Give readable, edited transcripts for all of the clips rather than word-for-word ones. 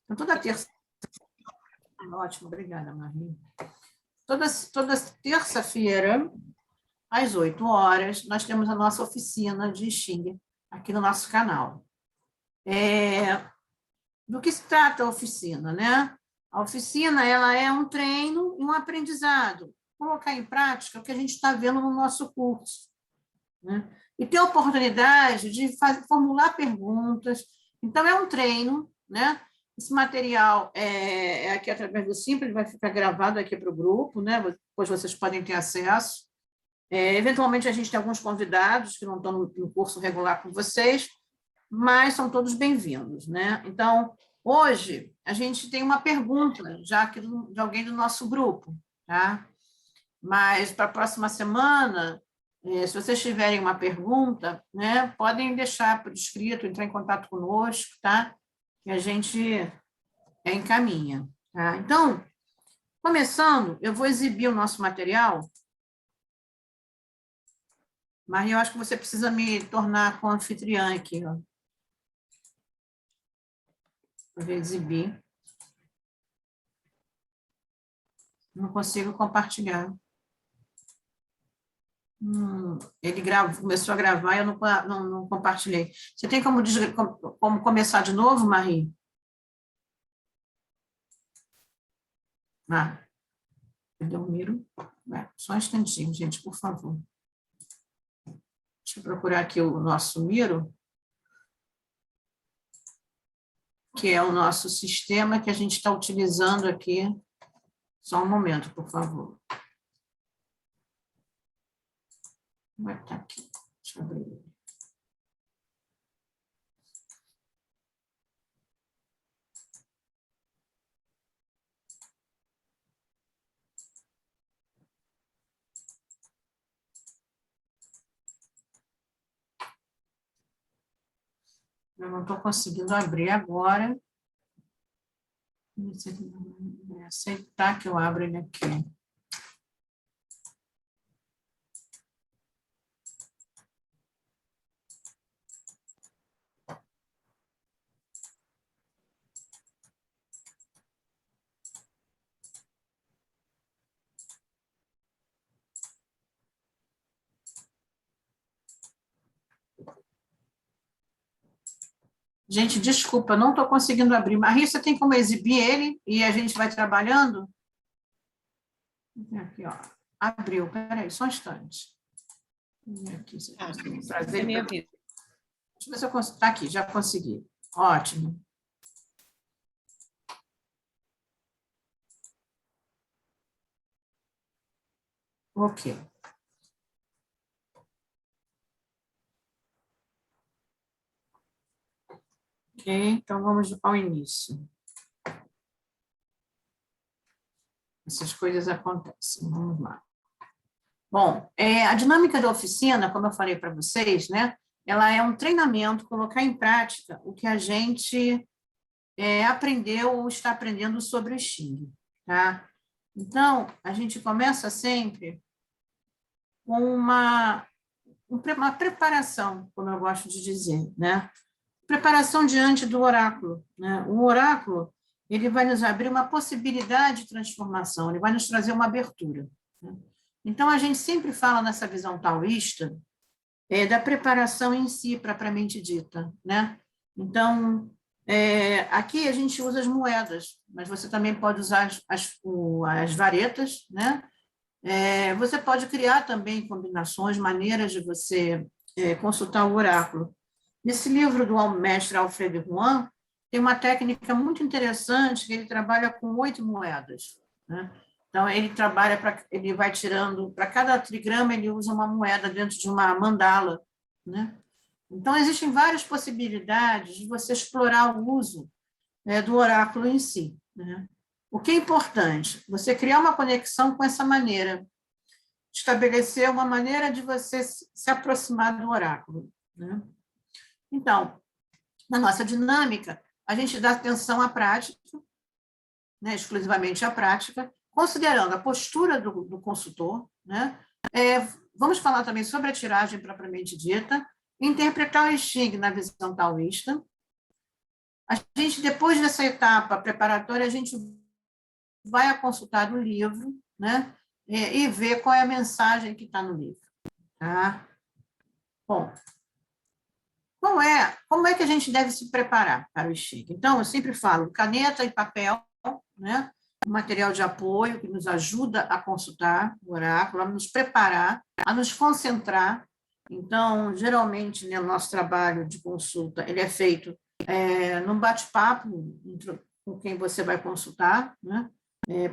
Então, toda terça... Ótimo, obrigada, Marie. Toda terça-feira, às 8 horas, nós temos a nossa oficina de Xing aqui no nosso canal. Do que se trata a oficina, né? A oficina ela é um treino e um aprendizado. Colocar em prática o que a gente está vendo no nosso curso, né? E ter a oportunidade de formular perguntas. Então, é um treino, né? Esse material é aqui através do Simples, vai ficar gravado aqui para o grupo, né? Depois vocês podem ter acesso. Eventualmente, a gente tem alguns convidados que não estão no curso regular com vocês, mas são todos bem-vindos, né? Então, hoje, a gente tem uma pergunta, já aqui de alguém do nosso grupo, tá? Mas, para a próxima semana, se vocês tiverem uma pergunta, né, podem deixar por escrito, entrar em contato conosco, tá? Que a gente encaminha, tá? Então, começando, eu vou exibir o nosso material. Maria, eu acho que você precisa me tornar com anfitriã aqui, ó. Vou exibir. Não consigo compartilhar. Ele começou a gravar e eu não compartilhei. Você tem como começar de novo, Marie? Edelmiro. Só um instantinho, gente, por favor. Deixa eu procurar aqui o nosso Miro, que é o nosso sistema que a gente está utilizando aqui. Só um momento, por favor. Vai estar aqui. Deixa eu abrir. Eu não estou conseguindo abrir agora. Vai aceitar que eu abra ele aqui. Gente, desculpa, não estou conseguindo abrir. Maria, você tem como exibir ele e a gente vai trabalhando? Aqui, ó. Abriu. Peraí, só um instante. Aqui, você você me avisa. Deixa eu ver se eu consigo. Está aqui, já consegui. Ótimo. Ok. Ok, então vamos ao início. Essas coisas acontecem, vamos lá. Bom, a dinâmica da oficina, como eu falei para vocês, né, ela é um treinamento, colocar em prática o que a gente aprendeu ou está aprendendo sobre o Xing, tá? Então, a gente começa sempre com uma preparação, como eu gosto de dizer, né? Preparação diante do oráculo, né? O oráculo, ele vai nos abrir uma possibilidade de transformação, ele vai nos trazer uma abertura, né? Então, a gente sempre fala nessa visão taoísta da preparação em si, propriamente dita, né? Então, aqui a gente usa as moedas, mas você também pode usar as varetas, né? Você pode criar também combinações, maneiras de você consultar o oráculo. Nesse livro do mestre Alfredo Juan, tem uma técnica muito interessante, que ele trabalha com 8 moedas, né? Então, ele vai tirando, para cada trigrama, ele usa uma moeda dentro de uma mandala, né? Então, existem várias possibilidades de você explorar o uso do oráculo em si, né? O que é importante? Você criar uma conexão com essa maneira, estabelecer uma maneira de você se aproximar do oráculo, né? Então, na nossa dinâmica, a gente dá atenção à prática, né, exclusivamente à prática, considerando a postura do consultor, né? Vamos falar também sobre a tiragem propriamente dita, interpretar o Xing na visão taoísta, A gente, depois dessa etapa preparatória, a gente vai consultar o livro, né? E ver qual é a mensagem que está no livro. Tá? Bom, como é que a gente deve se preparar para o Xing? Então, eu sempre falo, caneta e papel, né? Um material de apoio que nos ajuda a consultar o oráculo, a nos preparar, a nos concentrar. Então, geralmente, né, o nosso trabalho de consulta ele é feito num bate-papo com quem você vai consultar, né?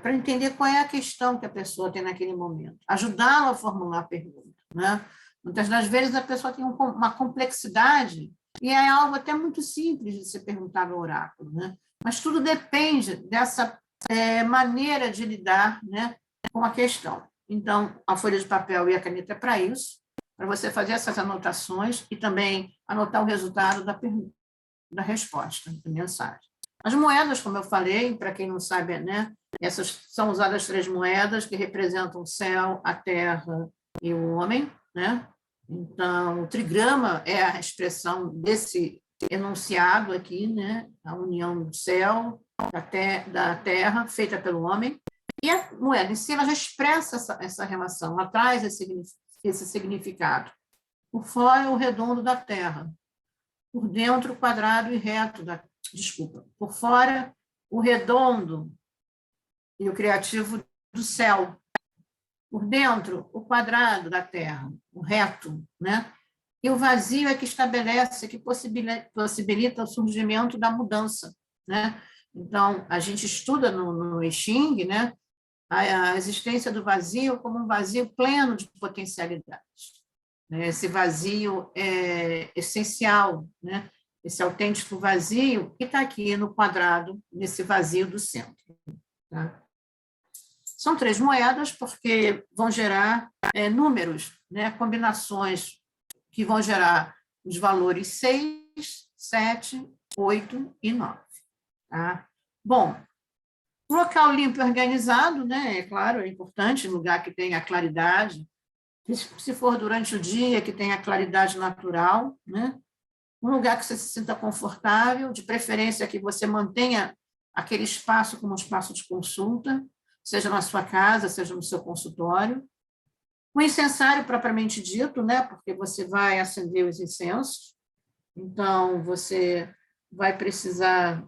Para entender qual é a questão que a pessoa tem naquele momento, ajudá-la a formular a pergunta, né? Muitas das vezes a pessoa tem uma complexidade e é algo até muito simples de ser perguntado ao oráculo, né? Mas tudo depende dessa maneira de lidar, né, com a questão. Então, a folha de papel e a caneta é para isso, para você fazer essas anotações e também anotar o resultado da pergunta, da resposta, da mensagem. As moedas, como eu falei, para quem não sabe, né, essas são usadas 3 moedas que representam o céu, a terra e o homem, né? Então, o trigrama é a expressão desse enunciado aqui, né? A união do céu, da terra, feita pelo homem. E a moeda em si, ela já expressa essa relação, ela traz esse significado. Por fora, o redondo da terra. Por dentro, o quadrado e reto da... Desculpa. Por fora, o redondo e o criativo do céu. Por dentro, o quadrado da terra, o reto, né? E o vazio é que estabelece, que possibilita o surgimento da mudança, né? Então, a gente estuda no I Ching, né, a existência do vazio como um vazio pleno de potencialidades. Esse vazio é essencial, né? Esse autêntico vazio que está aqui no quadrado, nesse vazio do centro. Tá? São 3 moedas, porque vão gerar números, né? Combinações que vão gerar os valores 6, 7, 8 e 9. Tá? Bom, local limpo e organizado, né? É claro, é importante, lugar que tenha claridade. Se for durante o dia, que tenha claridade natural, né? Um lugar que você se sinta confortável, de preferência que você mantenha aquele espaço como um espaço de consulta, seja na sua casa, seja no seu consultório. O incensário propriamente dito, né? Porque você vai acender os incensos, então você vai precisar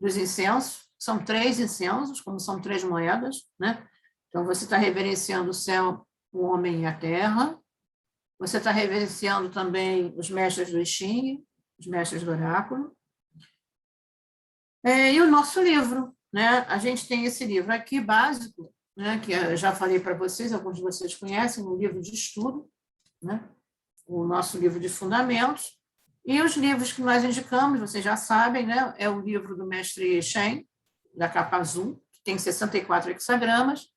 dos incensos. São 3 incensos, como são 3 moedas, né? Então você está reverenciando o céu, o homem e a terra. Você está reverenciando também os mestres do I Ching, os mestres do oráculo. E o nosso livro, né? A gente tem esse livro aqui básico, né? Que eu já falei para vocês, alguns de vocês conhecem, um livro de estudo, né? O nosso livro de fundamentos. E os livros que nós indicamos, vocês já sabem, né? É o livro do mestre Shen, da capa azul, que tem 64 hexagramas,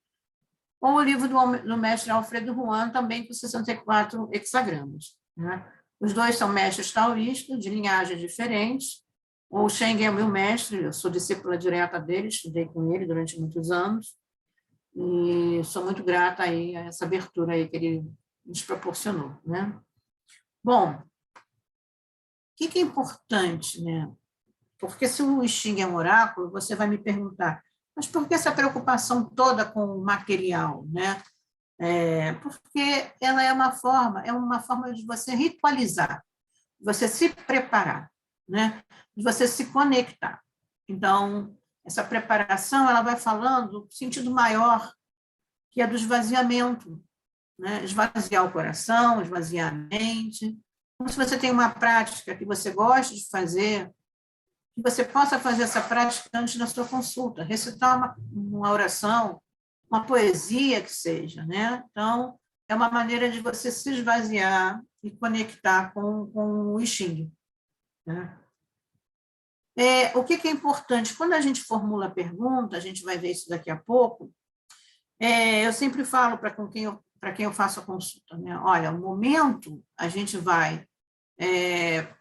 ou o livro do mestre Alfredo Juan, também com 64 hexagramas. Né? Os dois são mestres taoístas, de linhagens diferentes. O Shen é o meu mestre, eu sou discípula direta dele, estudei com ele durante muitos anos, e sou muito grata aí a essa abertura aí que ele nos proporcionou. Né? Bom, o que é importante, né? Porque se o I Ching é um oráculo, você vai me perguntar, mas por que essa preocupação toda com o material, né? Porque ela é uma forma de você ritualizar, de você se preparar, né? De você se conectar. Então, essa preparação ela vai falando no sentido maior, que é do esvaziamento, né? Esvaziar o coração, esvaziar a mente. Então, se você tem uma prática que você gosta de fazer, que você possa fazer essa prática antes da sua consulta, recitar uma oração, uma poesia que seja, né? Então, é uma maneira de você se esvaziar e conectar com o I Ching. Né? O que é importante? Quando a gente formula a pergunta, a gente vai ver isso daqui a pouco, eu sempre falo para quem eu faço a consulta, né? Olha, o momento a gente vai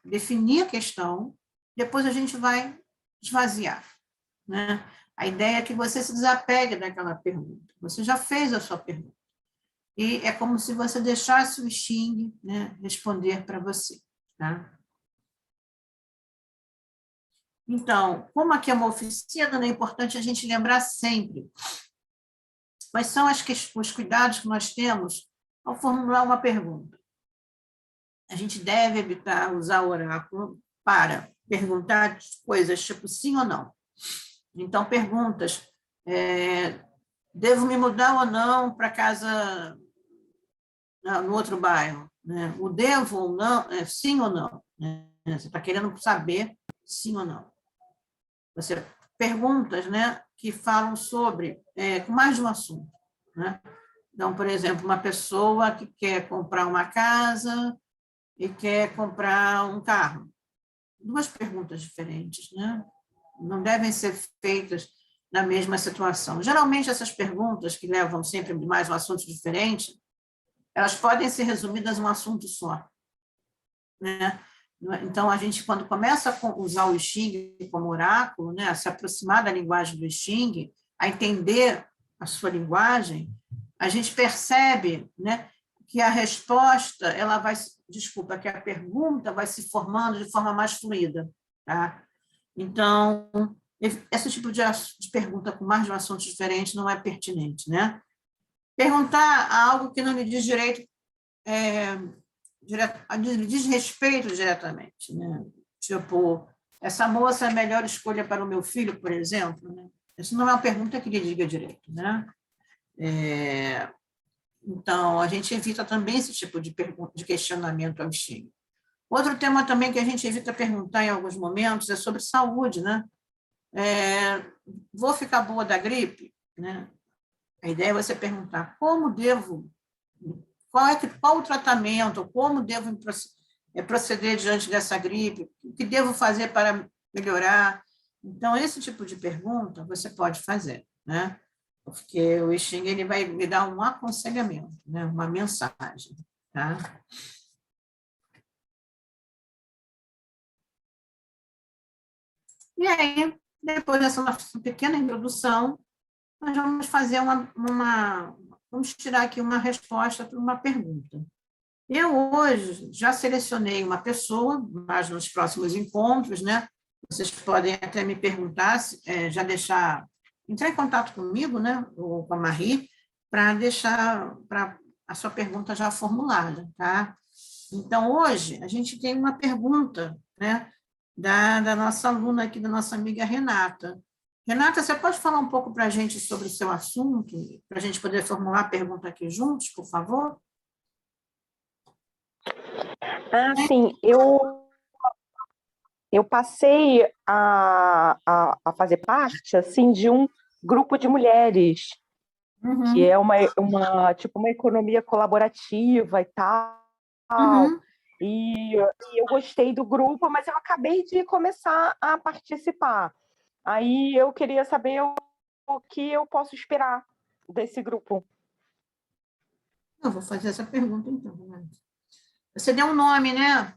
definir a questão, depois a gente vai esvaziar. Né? A ideia é que você se desapegue daquela pergunta. Você já fez a sua pergunta. E é como se você deixasse o Xing, né, responder para você. Tá? Então, como aqui é uma oficina, é importante a gente lembrar sempre quais são os cuidados que nós temos ao formular uma pergunta. A gente deve evitar usar o oráculo para perguntar coisas tipo sim ou não. Então, perguntas, devo me mudar ou não para casa no outro bairro? Né? O devo ou não, sim ou não? Né? Você está querendo saber sim ou não. Você perguntas, né, que falam sobre com mais de um assunto, né? Então, por exemplo, uma pessoa que quer comprar uma casa e quer comprar um carro. Duas perguntas diferentes, né? Não devem ser feitas na mesma situação. Geralmente, essas perguntas, que levam sempre mais um assunto diferente, elas podem ser resumidas em um assunto só, né? Então, a gente, quando começa a usar o I Ching como oráculo, né, a se aproximar da linguagem do I Ching, a entender a sua linguagem, a gente percebe, né, que a resposta, ela vai, desculpa, que a pergunta vai se formando de forma mais fluida, tá? Então, esse tipo de pergunta com mais de um assunto diferente não é pertinente, né? Perguntar algo que não lhe diz direito, lhe diz respeito diretamente, né? Tipo, essa moça é a melhor escolha para o meu filho, por exemplo, né? Isso não é uma pergunta que lhe diga direito, né? Então, a gente evita também esse tipo de pergunta, de questionamento ao bichinho. Outro tema também que a gente evita perguntar em alguns momentos é sobre saúde, né? Vou ficar boa da gripe? Né? A ideia é você perguntar como devo, qual o tratamento, como devo proceder diante dessa gripe, o que devo fazer para melhorar. Então, esse tipo de pergunta você pode fazer, né? Porque o I Ching ele vai me dar um aconselhamento, né? Uma mensagem, tá? E aí, depois dessa nossa pequena introdução, nós vamos fazer vamos tirar aqui uma resposta para uma pergunta. Eu hoje já selecionei uma pessoa, mas nos próximos encontros, né? Vocês podem até me perguntar, já deixar, entrar em contato comigo, né? Ou com a Marie, para deixar a sua pergunta já formulada, tá? Então, hoje, a gente tem uma pergunta, né? Da nossa aluna aqui, da nossa amiga Renata. Renata, você pode falar um pouco para a gente sobre o seu assunto, para a gente poder formular a pergunta aqui juntos, por favor? Ah, sim, eu passei a fazer parte, assim, de um grupo de mulheres, que Uhum, é tipo, uma economia colaborativa e tal. uhum. E eu gostei do grupo, mas eu acabei de começar a participar. Aí eu queria saber o que eu posso esperar desse grupo. Eu vou fazer essa pergunta, então. Né? Você deu um nome, né?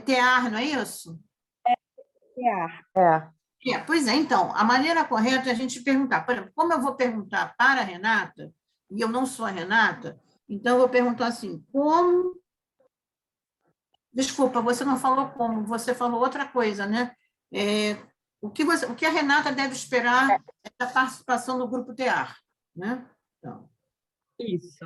TEAR, não é isso? É, Pois é, então, a maneira correta é a gente perguntar. Por exemplo, como eu vou perguntar para a Renata, e eu não sou a Renata, então eu vou perguntar assim, como... Desculpa, você não falou como, você falou outra coisa, né? O que a Renata deve esperar da participação no grupo TEAR, né? Então, isso.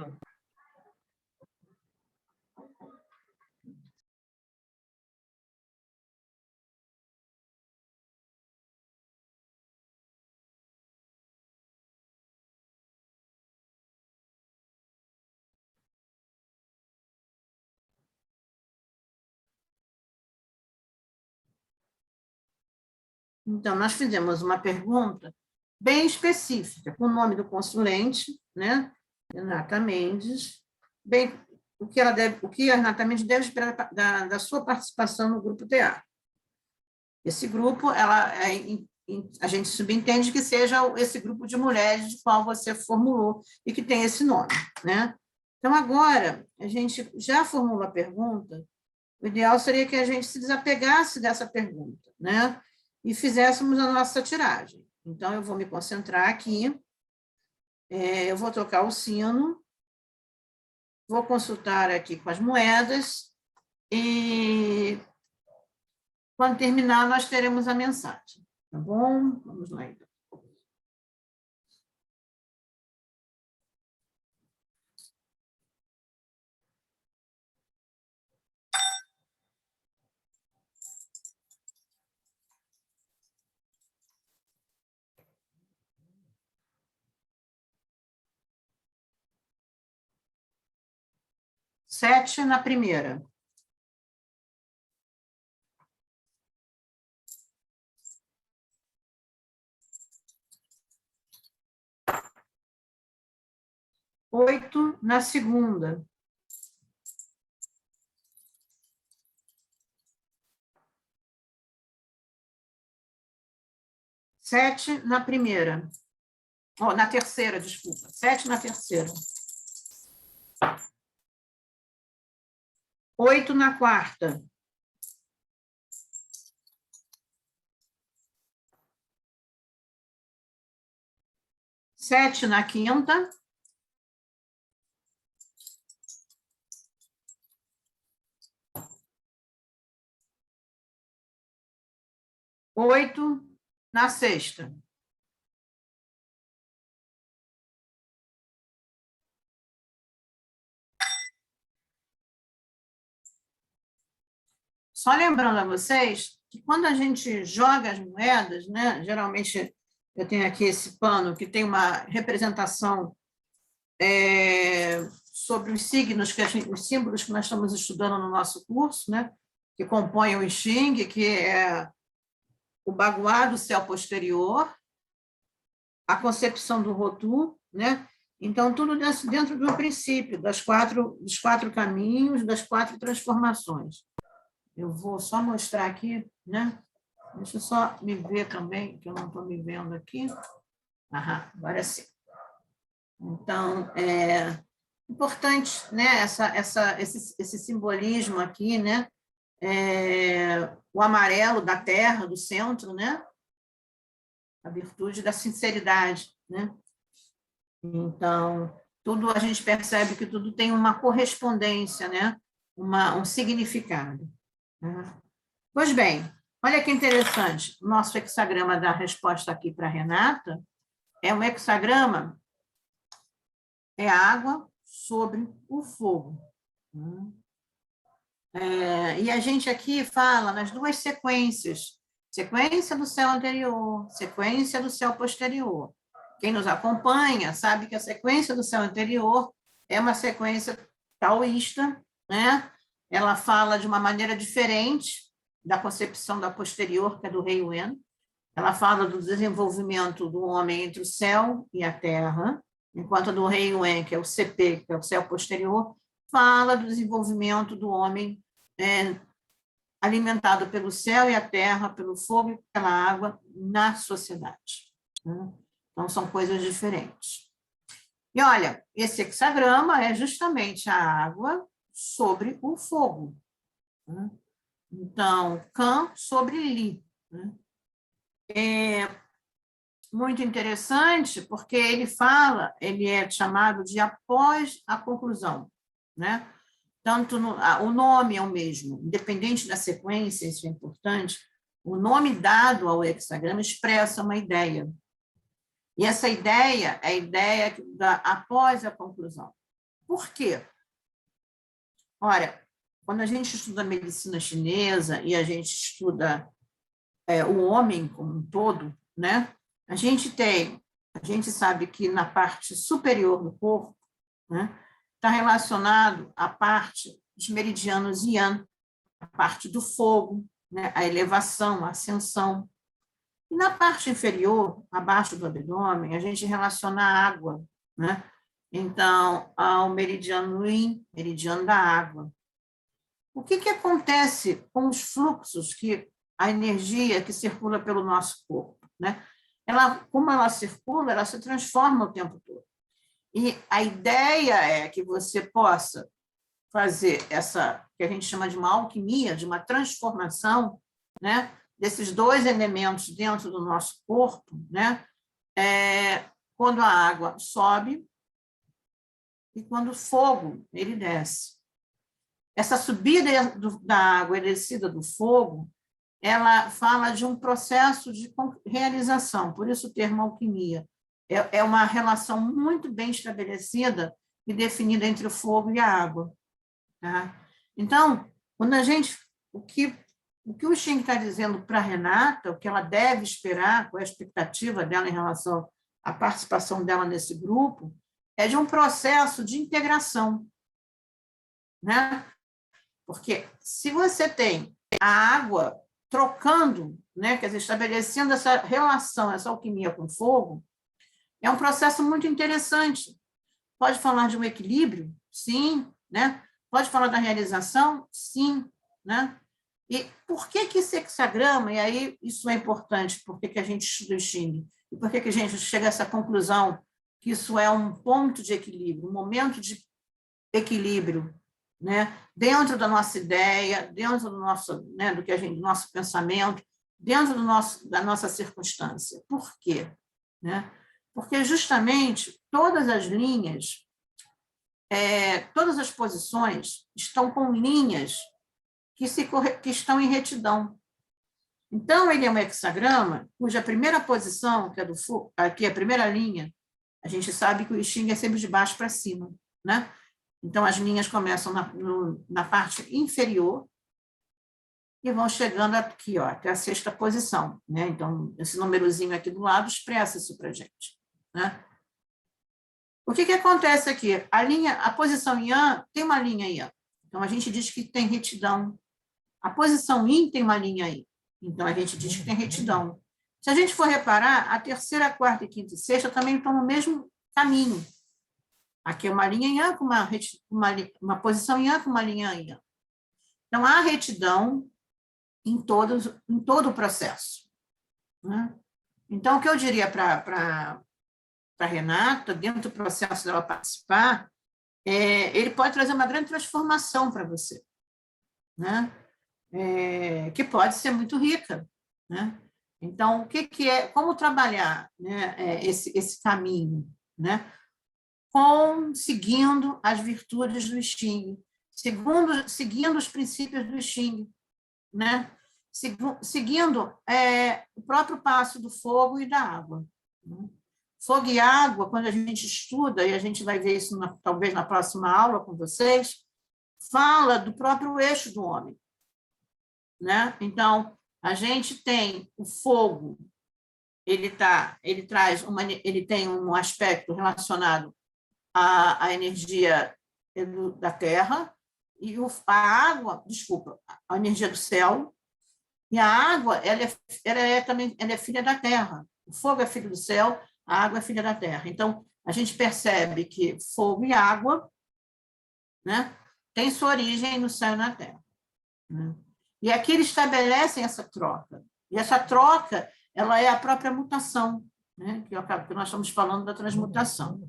então, nós fizemos uma pergunta bem específica, com o nome do consulente, né? Renata Mendes, bem, o que a Renata Mendes deve esperar da sua participação no grupo TA. Esse grupo, a gente subentende que seja esse grupo de mulheres de qual você formulou e que tem esse nome, né? Então, agora, a gente já formulou a pergunta, o ideal seria que a gente se desapegasse dessa pergunta, né? E fizéssemos a nossa tiragem. Então, eu vou me concentrar aqui, eu vou tocar o sino, vou consultar aqui com as moedas e Quando terminar, nós teremos a mensagem. Tá bom? Vamos lá, então. Sete na primeira. Oito na segunda. Sete na primeira. Oh, na terceira, desculpa. Sete na terceira. Oito na quarta. Sete na quinta. Oito na sexta. Só lembrando a vocês que quando a gente joga as moedas, né, geralmente eu tenho aqui esse pano que tem uma representação sobre os signos, os símbolos que nós estamos estudando no nosso curso, né, que compõem o I Ching, que é o baguá do céu posterior, a concepção do Rotu, né? Então, tudo dentro do princípio, dos quatro caminhos, das quatro transformações. Eu vou só mostrar aqui, né? Deixa eu só me ver também, que eu não estou me vendo aqui. Agora sim. Então, é importante, né, esse simbolismo aqui, né? O amarelo da terra, do centro, né? A virtude da sinceridade, né? Então, tudo a gente percebe que tudo tem uma correspondência, né? Um significado. Né? Pois bem, olha que interessante, o nosso hexagrama da resposta aqui para a Renata é um hexagrama, é água sobre o fogo. E a gente aqui fala nas duas sequências, sequência do céu anterior, sequência do céu posterior. Quem nos acompanha sabe que a sequência do céu anterior é uma sequência taoísta, né? Ela fala de uma maneira diferente da concepção da posterior, que é do Rei Wen. Ela fala do desenvolvimento do homem entre o céu e a terra, enquanto a do Rei Wen, que é o CP, que é o céu posterior, fala do desenvolvimento do homem alimentado pelo céu e a terra, pelo fogo e pela água na sociedade. Né? Então, são coisas diferentes. E, olha, esse hexagrama é justamente a água sobre o fogo. Né? Então, Kan sobre Li. Né? É muito interessante, porque ele é chamado de após a conclusão. Né? Tanto o nome é o mesmo, independente da sequência, isso é importante, o nome dado ao hexagrama expressa uma ideia. E essa ideia é a ideia após a conclusão. Por quê? Ora, quando a gente estuda medicina chinesa e a gente estuda o homem como um todo, né? A gente sabe que na parte superior do corpo, né, está relacionado à parte dos meridianos Yan, a parte do fogo, né, a elevação, a ascensão. E na parte inferior, abaixo do abdômen, a gente relaciona a água, né? Então, ao meridiano Yin, meridiano da água. O que acontece com os fluxos, a energia que circula pelo nosso corpo, né? Como ela circula, ela se transforma o tempo todo. E a ideia é que você possa fazer essa, que a gente chama de uma alquimia, de uma transformação, né, desses dois elementos dentro do nosso corpo, né, quando a água sobe e quando o fogo ele desce. Essa subida da água e descida do fogo ela fala de um processo de realização, por isso o termo alquimia. É uma relação muito bem estabelecida e definida entre o fogo e a água. Tá? Então, quando a gente... O que o Xing está dizendo para a Renata, o que ela deve esperar, qual é a expectativa dela em relação à participação dela nesse grupo, é de um processo de integração. Né? Porque se você tem a água trocando, né, quer dizer, estabelecendo essa relação, essa alquimia com o fogo, é um processo muito interessante. Pode falar de um equilíbrio? Sim. Né? Pode falar da realização? Sim. Né? E por que esse hexagrama, e aí isso é importante, por que a gente estuda o Xing? E por que a gente chega a essa conclusão que isso é um ponto de equilíbrio, um momento de equilíbrio, né? Dentro da nossa ideia, dentro do nosso, né, do nosso pensamento, dentro da nossa circunstância. Por quê? Né? Porque justamente todas as linhas, todas as posições estão com linhas que estão em retidão. Então, ele é um hexagrama cuja primeira posição, que é aqui a primeira linha, a gente sabe que o Xing é sempre de baixo para cima, né? Então, as linhas começam na parte inferior e vão chegando aqui, ó, até a sexta posição, né? Então, esse númerozinho aqui do lado expressa isso para a gente, né? O que acontece aqui? A posição Yang tem uma linha aí, ó. Então, a gente diz que tem retidão. A posição Yin tem uma linha aí. Então, a gente diz que tem retidão. Se a gente for reparar, a terceira, quarta, quinta e sexta também estão no mesmo caminho. Aqui é uma linha Yang com uma posição Yang com uma linha Yang. Então, há retidão em todo o processo. Né? Então, o que eu diria para a Renata, dentro do processo dela participar, ele pode trazer uma grande transformação para você. Né? Que pode ser muito rica. Né? Então, o que é, como trabalhar, né, esse caminho, né? Seguindo as virtudes do Xing, seguindo os princípios do Xing, né? Seguindo o próprio passo do fogo e da água. Né? Fogo e água, quando a gente estuda, e a gente vai ver isso talvez na próxima aula com vocês, fala do próprio eixo do homem. Né? Então, a gente tem o fogo, ele tem um aspecto relacionado à energia da terra, e a água, desculpa, a energia do céu, e a água ela é filha da terra. O fogo é filho do céu, a água é filha da terra. Então, a gente percebe que fogo e água, né, têm sua origem no céu e na terra. Né? E aqui eles estabelecem essa troca. E essa troca, ela é a própria mutação, né? que nós estamos falando da transmutação.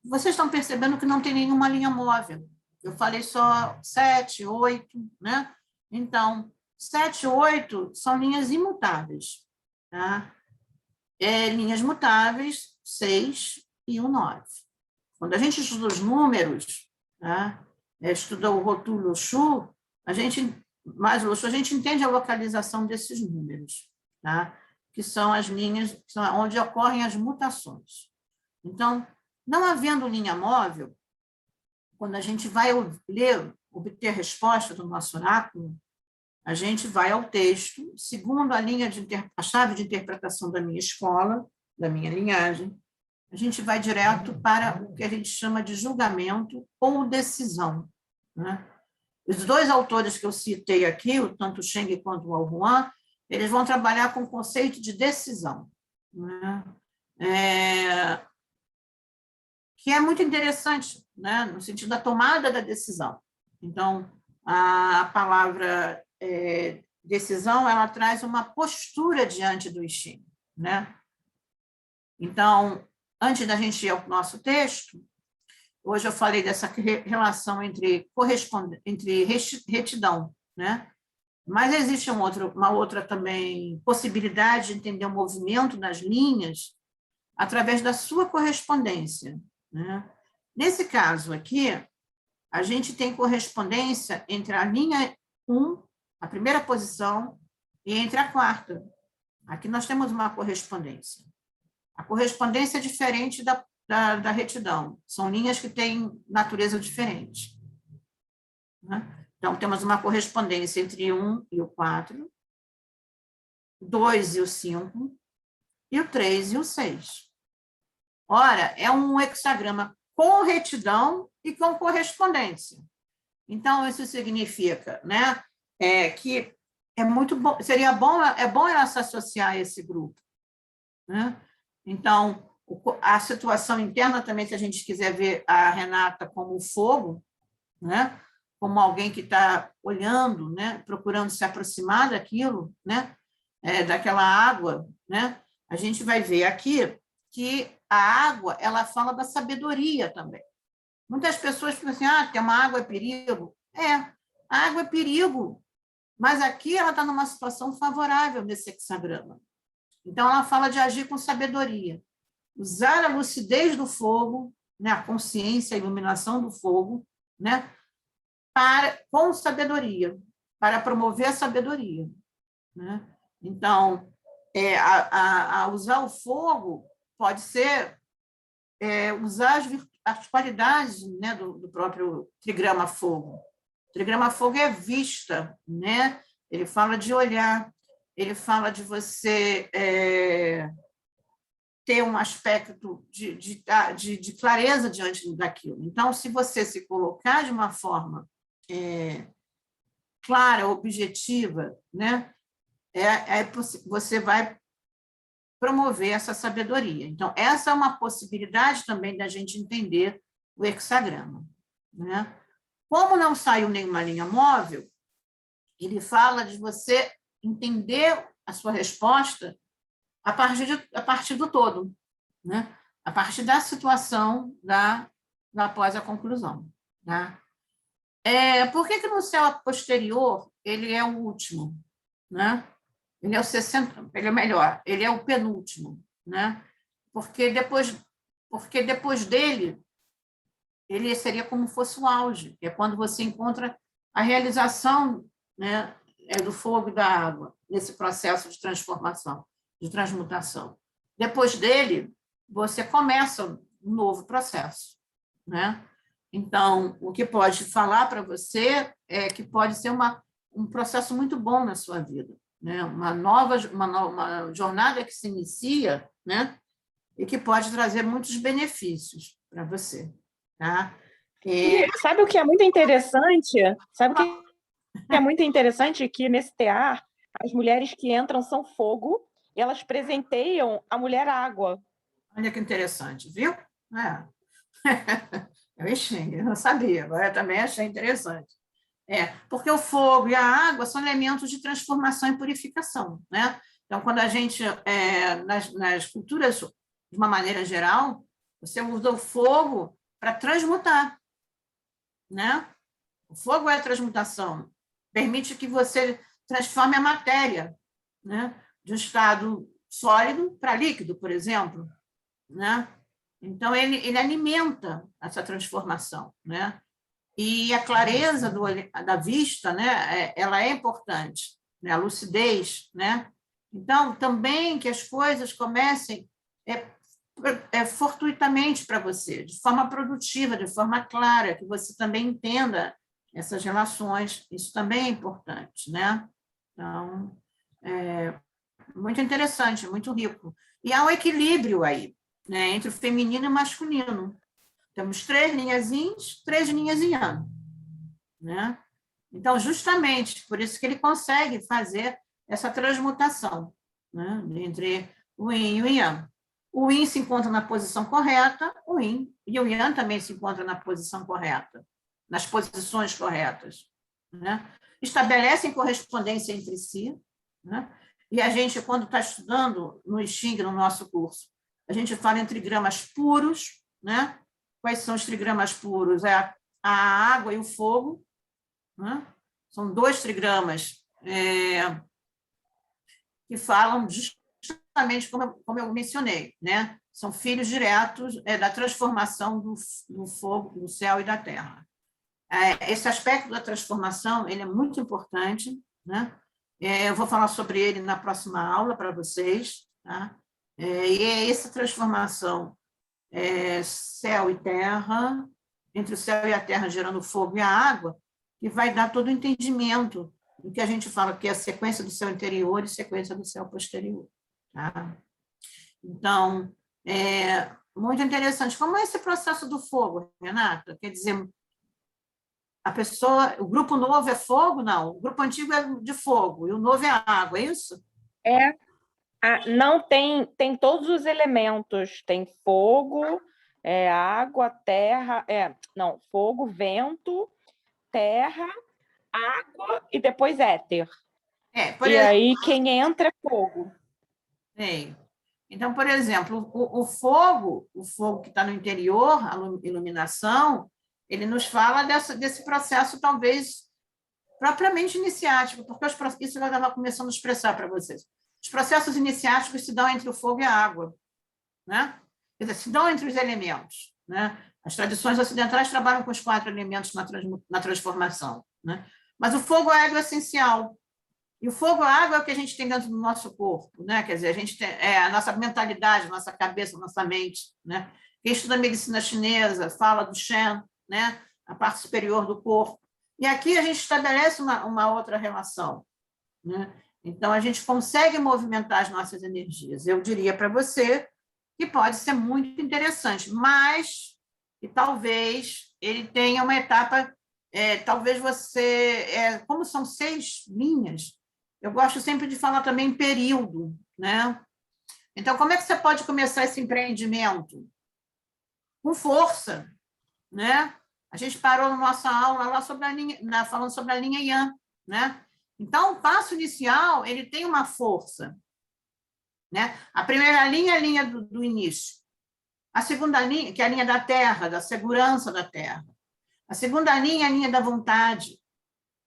Vocês estão percebendo que não tem nenhuma linha móvel. Eu falei só 7, 8, né? Então, 7 e 8 são linhas imutáveis. Tá? Linhas mutáveis, 6 e 9. Quando a gente estuda os números, tá? Estuda o Rotu Loshu, a gente entende a localização desses números, tá? Que são as linhas onde ocorrem as mutações. Então, não havendo linha móvel, quando a gente vai obter resposta do nosso oráculo, a gente vai ao texto, segundo a chave de interpretação da minha escola, da minha linhagem, a gente vai direto para o que a gente chama de julgamento ou decisão. Né? Os dois autores que eu citei aqui, tanto o Xing quanto o Aohuan, eles vão trabalhar com o conceito de decisão, né? Que é muito interessante, né? No sentido da tomada da decisão. Então, a palavra decisão, ela traz uma postura diante do Xing, né? Então, antes da gente ir ao nosso texto, hoje eu falei dessa relação entre retidão, né? Mas existe uma outra também possibilidade de entender o movimento das linhas através da sua correspondência, né? Nesse caso aqui, a gente tem correspondência entre a linha 1 a primeira posição e entre a quarta. Aqui nós temos uma correspondência. A correspondência é diferente da retidão. São linhas que têm natureza diferente. Né? Então, temos uma correspondência entre 1 e o 4, 2 e o 5, e o 3 e o 6. Ora, é um hexagrama com retidão e com correspondência. Então, isso significa, né, que é muito bom, é bom ela se associar a esse grupo. Né? Então, a situação interna também, se a gente quiser ver a Renata como fogo, né, como alguém que está olhando, né, procurando se aproximar daquilo, né, daquela água, né, a gente vai ver aqui que a água, ela fala da sabedoria também. Muitas pessoas ficam assim, ter uma água é perigo. A água é perigo, mas aqui ela está numa situação favorável nesse hexagrama. Então, ela fala de agir com sabedoria, usar a lucidez do fogo, né, a consciência, a iluminação do fogo, né, com sabedoria, para promover a sabedoria. Né? Então, a usar o fogo pode ser usar as qualidades, né, do próprio trigrama fogo. O trigrama fogo é vista, né? Ele fala de olhar, ele fala de você ter um aspecto de clareza diante daquilo. Então, se você se colocar de uma forma clara, objetiva, né, você vai promover essa sabedoria. Então, essa é uma possibilidade também da gente entender o hexagrama. Né? Como não saiu nenhuma linha móvel, ele fala de você entender a sua resposta a partir do todo, né? A partir da situação após a conclusão. Né? Por que no céu posterior ele é o último? Né? Ele é o 60, ele é melhor, ele é o penúltimo, né? Porque depois dele, ele seria como fosse o auge, que é quando você encontra a realização, né, do fogo e da água, nesse processo de transformação, de transmutação. Depois dele, você começa um novo processo, né? Então, o que pode falar para você é que pode ser um processo muito bom na sua vida. Né? Uma jornada que se inicia, né? E que pode trazer muitos benefícios para você. Tá? E sabe o que é muito interessante? Sabe o que é muito interessante? Que nesse tear, as mulheres que entram são fogo e elas presenteiam a mulher água. Olha que interessante, viu? Eu não sabia, agora eu também achei interessante. Porque o fogo e a água são elementos de transformação e purificação. Né? Então, quando a gente, nas culturas, de uma maneira geral, você usa o fogo para transmutar. Né? O fogo é a transmutação, permite que você transforme a matéria, né? De um estado sólido para líquido, por exemplo. Né? Então, ele alimenta essa transformação. Né? E a clareza da vista, né, ela é importante, né, a lucidez. Né? Então, também que as coisas comecem fortuitamente para você, de forma produtiva, de forma clara, que você também entenda essas relações, isso também é importante. Né? Então, muito interessante, muito rico. E há um equilíbrio aí, né, entre o feminino e o masculino. Temos 3 linhas yin, 3 linhas yang. Né? Então, justamente, por isso que ele consegue fazer essa transmutação, né, entre o yin e o yang. O yin se encontra na posição correta, o yin e o yang também se encontram na posição correta, nas posições corretas. Né? Estabelecem correspondência entre si. Né? E a gente, quando está estudando no I Ching, no nosso curso, a gente fala em trigramas puros. Né? Quais são os trigramas puros? É a água e o fogo. Né? São 2 trigramas que falam justamente como eu mencionei, né? São filhos diretos da transformação do fogo, do céu e da terra. Esse aspecto da transformação ele é muito importante, né? Eu vou falar sobre ele na próxima aula para vocês, tá? E é essa transformação céu e terra, entre o céu e a terra gerando fogo e a água, que vai dar todo o entendimento do que a gente fala que é a sequência do céu interior e sequência do céu posterior. Tá? Então, muito interessante. Como é esse processo do fogo, Renata? Quer dizer, a pessoa, o grupo novo é fogo? Não, o grupo antigo é de fogo e o novo é água, é isso? Não, tem todos os elementos, tem fogo, água, terra, não, fogo, vento, terra, água e depois éter. Aí quem entra é fogo. Então, por exemplo, o fogo que está no interior, a iluminação, ele nos fala desse processo, talvez, propriamente iniciático, porque isso eu estava começando a expressar para vocês. Os processos iniciáticos se dão entre o fogo e a água, né? Quer dizer, se dão entre os elementos, né? As tradições ocidentais trabalham com os 4 elementos na transformação, né? Mas o fogo é algo essencial. E o fogo, a água é o que a gente tem dentro do nosso corpo, né? Quer dizer, a gente tem a nossa mentalidade, a nossa cabeça, a nossa mente, né? Quem estuda a medicina chinesa fala do Shen, né? A parte superior do corpo. E aqui a gente estabelece uma outra relação, né? Então, a gente consegue movimentar as nossas energias. Eu diria para você que pode ser muito interessante, mas que talvez ele tenha uma etapa, talvez você, como são 6 linhas, eu gosto sempre de falar também período, né? Então, como é que você pode começar esse empreendimento? Com força, né? A gente parou na nossa aula lá sobre falando sobre a linha Yang, né? Então, o passo inicial, ele tem uma força, né? A primeira linha é a linha do início. A segunda linha, que é a linha da terra, da segurança da terra. A segunda linha é a linha da vontade.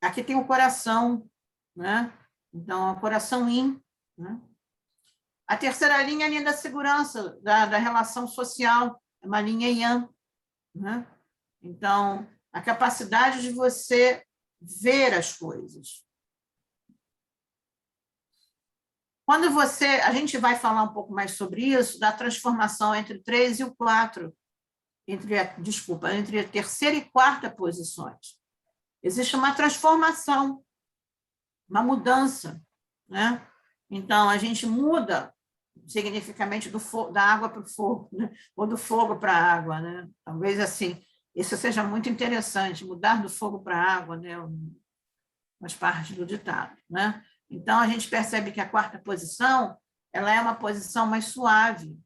Aqui tem o coração, né? Então, o coração yin, né? A terceira linha é a linha da segurança, da relação social, é uma linha yang, né? Então, a capacidade de você ver as coisas. Quando a gente vai falar um pouco mais sobre isso, da transformação entre o 3 e o 4, entre a terceira e quarta posições. Existe uma transformação, uma mudança, né? Então, a gente muda significativamente da água para o fogo, né? Ou do fogo para a água, né? Talvez assim, isso seja muito interessante, mudar do fogo para a água, né? Faz parte do ditado, né? Então, a gente percebe que a quarta posição, ela é uma posição mais suave.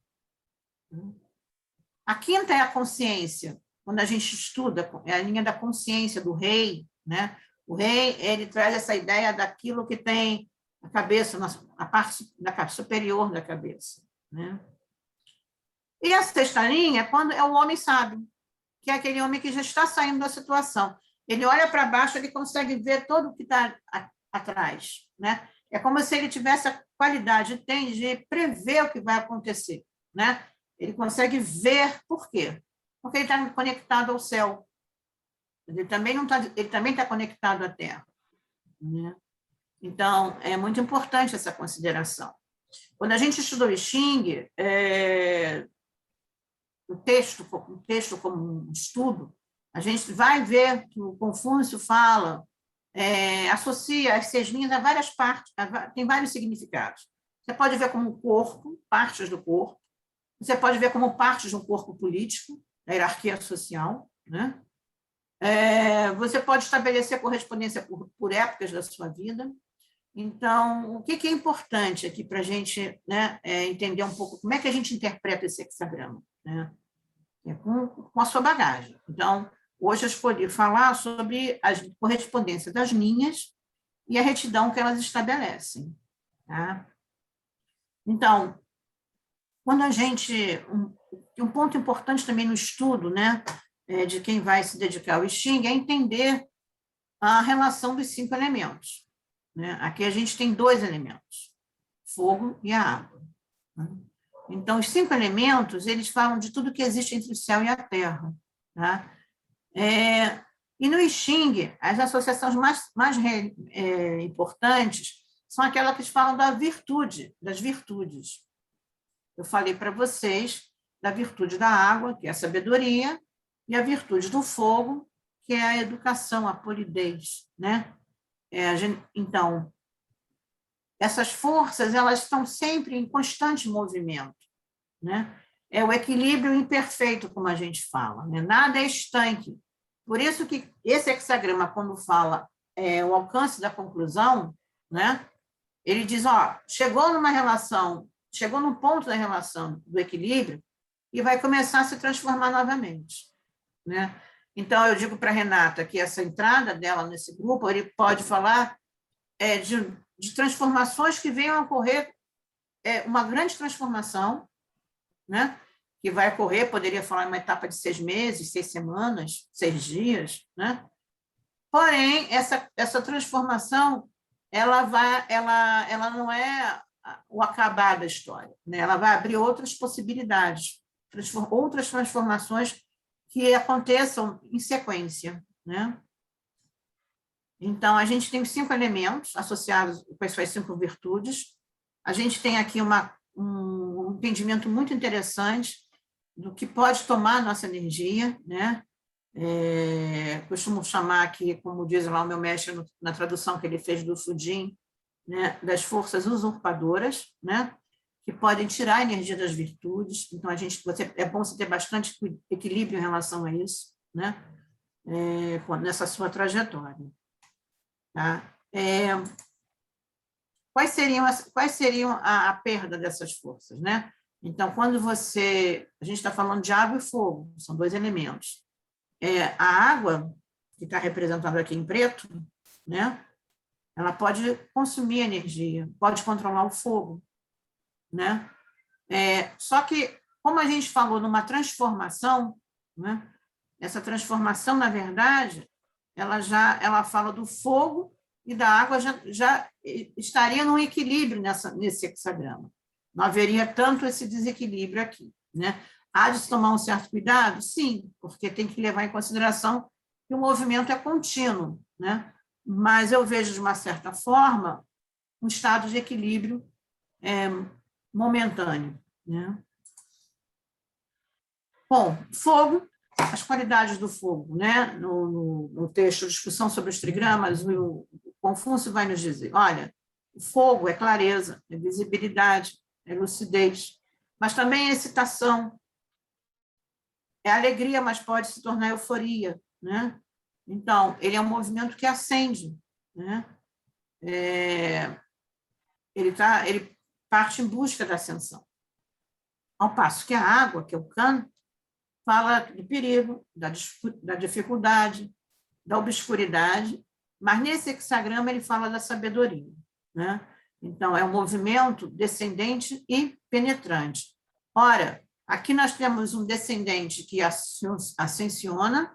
A quinta é a consciência. Quando a gente estuda, é a linha da consciência do rei, né? O rei, ele traz essa ideia daquilo que tem a cabeça, a parte superior da cabeça, né? E a sexta linha é quando é o homem sábio, que é aquele homem que já está saindo da situação. Ele olha para baixo, ele consegue ver todo o que está atrás, né? É como se ele tivesse a qualidade, de prever o que vai acontecer, né? Ele consegue ver por quê? Porque ele está conectado ao céu. Ele também está conectado à Terra, né? Então, é muito importante essa consideração. Quando a gente estuda o I Ching, o texto como um estudo, a gente vai ver que o Confúcio fala, associa as 6 linhas a várias partes, tem vários significados. Você pode ver como corpo, partes do corpo, você pode ver como partes de um corpo político, da hierarquia social, né? Você pode estabelecer correspondência por épocas da sua vida. Então, o que é importante aqui para a gente, né, entender um pouco como é que a gente interpreta esse hexagrama, né? Com a sua bagagem. Então, hoje eu escolhi falar sobre a correspondência das linhas e a retidão que elas estabelecem. Tá? Então, quando a gente... Um ponto importante também no estudo, né, de quem vai se dedicar ao I Ching é entender a relação dos 5 elementos. Né? Aqui a gente tem 2 elementos, fogo e a água. Né? Então, os 5 elementos, eles falam de tudo que existe entre o céu e a terra. Tá? E no I Ching, as associações mais importantes são aquelas que falam da virtude, das virtudes. Eu falei para vocês da virtude da água, que é a sabedoria, e a virtude do fogo, que é a educação, a polidez, né? Então, essas forças, elas estão sempre em constante movimento, né? É o equilíbrio imperfeito, como a gente fala, né? Nada é estanque. Por isso que esse hexagrama, quando fala o alcance da conclusão, né? Ele diz, ó, chegou numa relação, chegou num ponto da relação do equilíbrio e vai começar a se transformar novamente, né? Então, eu digo para a Renata que essa entrada dela nesse grupo, ele pode falar de transformações que venham a ocorrer, uma grande transformação, né? Que vai ocorrer, poderia falar em uma etapa de 6 meses, 6 semanas, 6 dias, né? Porém, essa transformação, ela não é o acabar da história, né? Ela vai abrir outras possibilidades, outras transformações que aconteçam em sequência, né? Então, a gente tem 5 elementos associados com as suas 5 virtudes. A gente tem aqui um entendimento muito interessante do que pode tomar a nossa energia, né? Costumo chamar aqui, como diz lá o meu mestre na tradução que ele fez do Fujin, né, das forças usurpadoras, né, que podem tirar a energia das virtudes. Então, é bom você ter bastante equilíbrio em relação a isso, né, nessa sua trajetória. Tá? Quais seriam a perda dessas forças, né? Então, quando a gente está falando de água e fogo, são 2 elementos. A água, que está representada aqui em preto, né? Ela pode consumir energia, pode controlar o fogo, né? Só que, como a gente falou numa transformação, né? Essa transformação, na verdade, ela fala do fogo e da água já estaria num equilíbrio nesse hexagrama. Não haveria tanto esse desequilíbrio aqui, né? Há de se tomar um certo cuidado? Sim, porque tem que levar em consideração que o movimento é contínuo, né? Mas eu vejo, de uma certa forma, um estado de equilíbrio momentâneo, né? Bom, fogo, as qualidades do fogo, né? No texto Discussão sobre os Trigramas, o Confúcio vai nos dizer, olha, o fogo é clareza, é visibilidade, é lucidez, mas também é excitação, é alegria, mas pode se tornar euforia, né? Então, ele é um movimento que acende, né? Ele parte em busca da ascensão. Ao passo que a água, que é o Kan, fala do perigo, da dificuldade, da obscuridade, mas nesse hexagrama ele fala da sabedoria, né? Então, é um movimento descendente e penetrante. Ora, aqui nós temos um descendente que ascensiona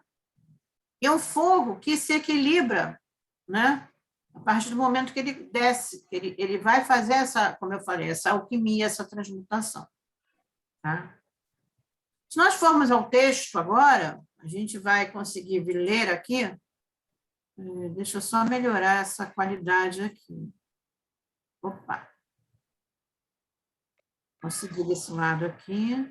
e um fogo que se equilibra, né? A partir do momento que ele desce, ele vai fazer como eu falei, essa alquimia, essa transmutação. Tá? Se nós formos ao texto agora, a gente vai conseguir ler aqui. Deixa eu só melhorar essa qualidade aqui. Opa! Consegui desse lado aqui.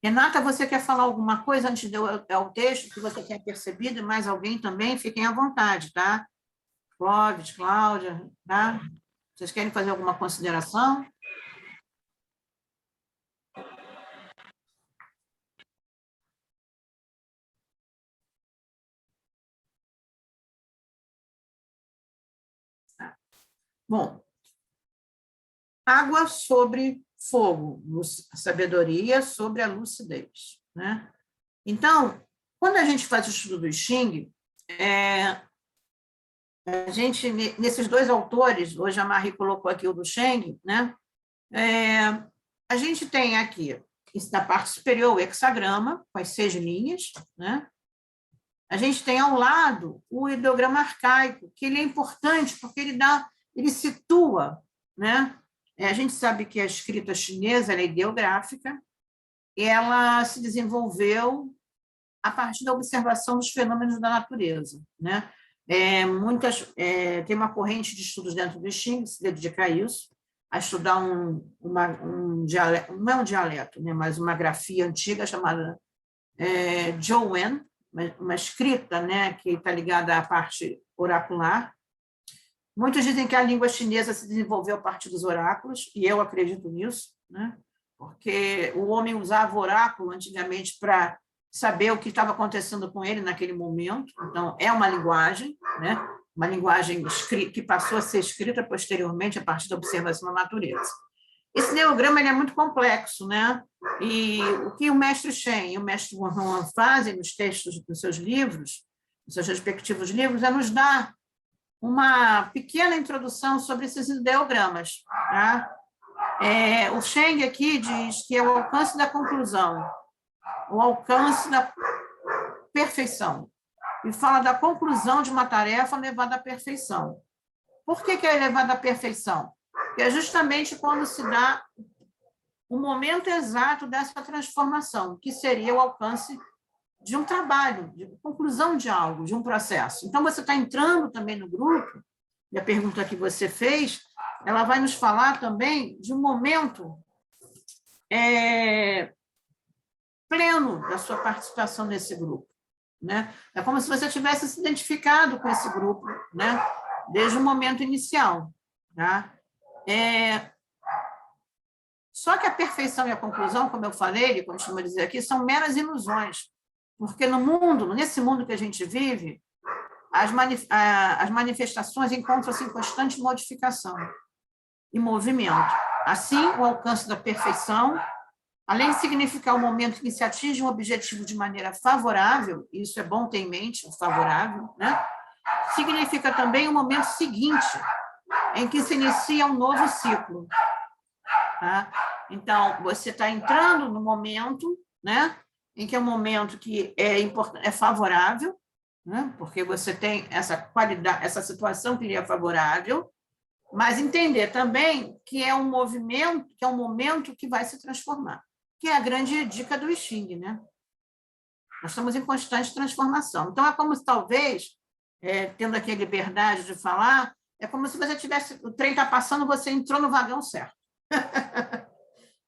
Renata, você quer falar alguma coisa antes de eu ao texto que você tenha percebido? Mais alguém também? Fiquem à vontade, tá? Clóvis, Cláudia, tá? Vocês querem fazer alguma consideração? Bom, água sobre fogo, sabedoria sobre a lucidez, né? Então, quando a gente faz o estudo do I Ching, a gente, nesses 2 autores, hoje a Marie colocou aqui o do Cheng, né? A gente tem aqui, na parte superior, o hexagrama, com as 6 linhas, né? A gente tem ao lado o ideograma arcaico, que ele é importante porque ele situa, né? A gente sabe que a escrita chinesa é ideográfica, e ela se desenvolveu a partir da observação dos fenômenos da natureza, né? Tem uma corrente de estudos dentro do Xing que se dedica a isso, a estudar um dialeto, não é um dialeto, né, mas uma grafia antiga chamada Zhou Wen, uma escrita, né, que está ligada à parte oracular. Muitos dizem que a língua chinesa se desenvolveu a partir dos oráculos, e eu acredito nisso, né, porque o homem usava oráculo antigamente para saber o que estava acontecendo com ele naquele momento. Então, é uma linguagem, né, uma linguagem que passou a ser escrita posteriormente a partir da observação da natureza. Esse ideograma ele é muito complexo, né? E o que o mestre Shen e o mestre Wan fazem nos textos dos seus livros, dos seus respectivos livros, é nos dar uma pequena introdução sobre esses ideogramas. Tá? O Shen aqui diz que é o alcance da conclusão, o alcance da perfeição, e fala da conclusão de uma tarefa levada à perfeição. Por que é levada à perfeição? Porque é justamente quando se dá o momento exato dessa transformação, que seria o alcance de um trabalho, de conclusão de algo, de um processo. Então, você está entrando também no grupo, e a pergunta que você fez, ela vai nos falar também de um momento pleno da sua participação nesse grupo, né? É como se você tivesse se identificado com esse grupo, né? Desde o momento inicial, tá? Só que a perfeição e a conclusão, como eu falei, ele costuma dizer aqui, são meras ilusões, porque nesse mundo que a gente vive, as manifestações encontram-se em constante modificação e movimento. Assim, o alcance da perfeição, além de significar o momento em que se atinge um objetivo de maneira favorável, e isso é bom ter em mente, o favorável, né? Significa também o momento seguinte, em que se inicia um novo ciclo. Tá? Então, você está entrando no momento, né, em que é um momento que é favorável, né, porque você tem essa qualidade, essa situação que lhe é favorável, mas entender também que é um movimento, que é um momento que vai se transformar, que é a grande dica do I Ching, né? Nós estamos em constante transformação. Então, é como se talvez, tendo aqui a liberdade de falar, é como se você tivesse, o trem está passando, você entrou no vagão certo.